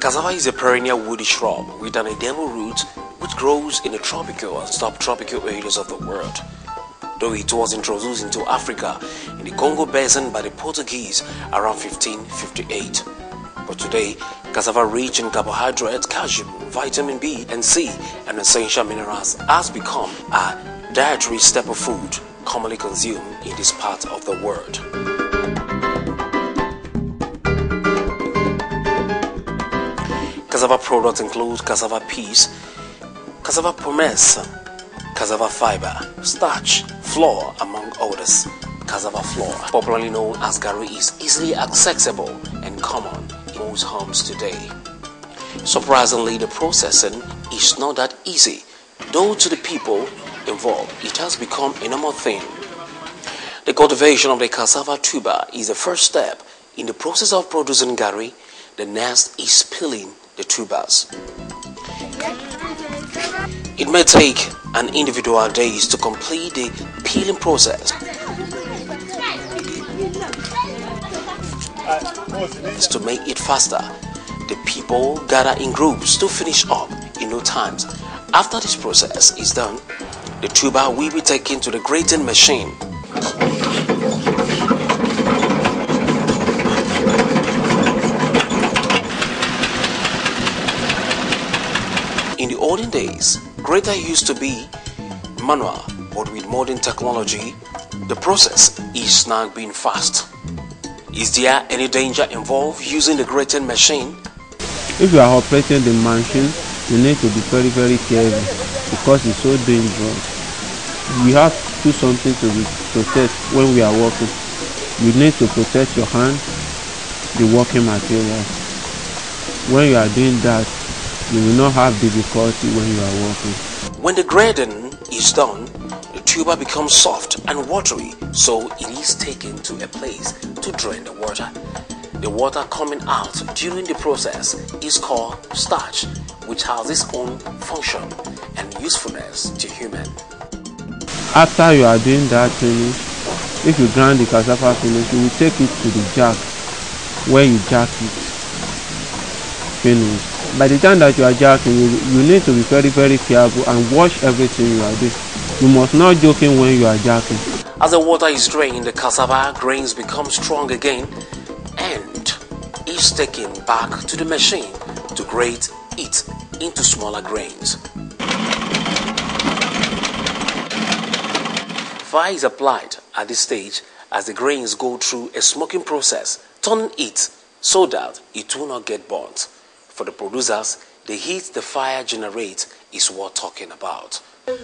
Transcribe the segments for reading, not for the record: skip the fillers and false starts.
Cassava is a perennial woody shrub with an edible root which grows in the tropical and subtropical areas of the world. Though it was introduced into Africa in the Congo Basin by the Portuguese around 1558. But today, cassava rich in carbohydrates, calcium, vitamin B and C and essential minerals has become a dietary staple food commonly consumed in this part of the world. Cassava products include cassava peas, cassava pomace, cassava fiber, starch, flour, among others. Cassava flour, popularly known as Gari, is easily accessible and common in most homes today. Surprisingly, the processing is not that easy, though to the people involved it has become a normal thing. The cultivation of the cassava tuber is the first step in the process of producing Gari. The next is peeling the tubers. It may take an individual days to complete the peeling process. To make it faster, the people gather in groups to finish up in no time. After this process is done, the tuber will be taken to the grating machine. In the olden days, grater used to be manual, but with modern technology, the process is now being fast. Is there any danger involved using the grating machine? If you are operating the machine, you need to be very, very careful because it's so dangerous. We have to do something to protect when we are working. You need to protect your hand, the working materials. When you are doing that, you will not have difficulty when you are working. When the grating is done, the tuber becomes soft and watery, so it is taken to a place to drain the water. The water coming out during the process is called starch, which has its own function and usefulness to human. After you are doing that finish, if you grind the cassava finish, you will take it to the jack where you jack it. Finish. By the time that you are jacking, you need to be very, very careful and wash everything you are doing. You must not joking when you are jacking. As the water is drained, the cassava grains become strong again and is taken back to the machine to grate it into smaller grains. Fire is applied at this stage as the grains go through a smoking process, turning it so that it will not get burnt. For the producers, the heat the fire generates is worth talking about. Only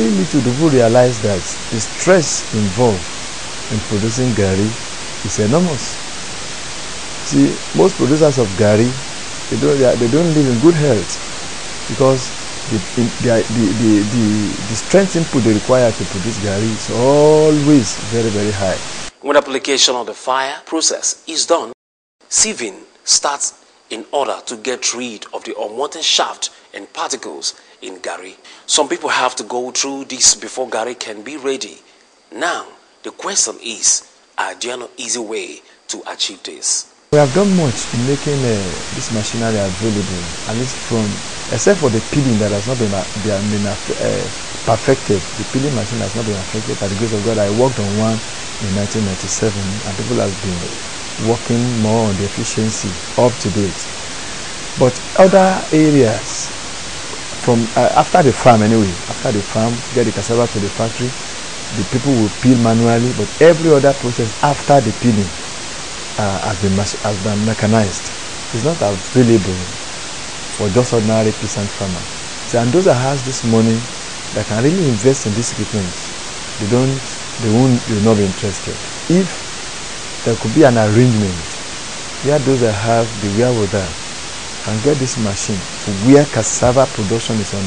little people realize that the stress involved in producing Gari is enormous. See, most producers of Gari, they don't live in good health because the strength input they require to produce Gari is always very, very high. When application of the fire process is done, sieving starts in order to get rid of the unwanted shaft and particles in Gari. Some people have to go through this before Gari can be ready. Now, the question is, are there no easy way to achieve this? We have done much in making this machinery available, and it's except for the peeling that has not been perfected. The peeling machine has not been perfected. By the grace of God, I worked on one in 1997, and people have been working more on the efficiency up to date. But other areas, from after the farm anyway, after the farm, get the cassava to the factory, the people will peel manually, but every other process after the peeling has been mechanized. It's not available for just ordinary peasant farmer. So, and those that has this money that can really invest in this equipment, they will not be interested. If there could be an arrangement where those that have the wherewithal can get this machine to where cassava production is on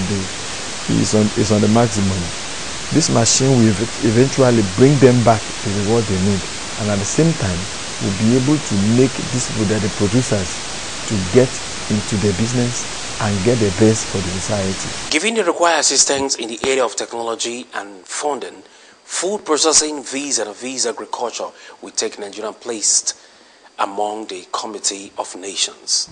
the maximum, this machine will eventually bring them back to what they need, and at the same time will be able to make these people, that the producers, to get into the business and get the best for the society. Given the required assistance in the area of technology and funding, food processing, visa and visa agriculture will take Nigeria placed among the Committee of Nations.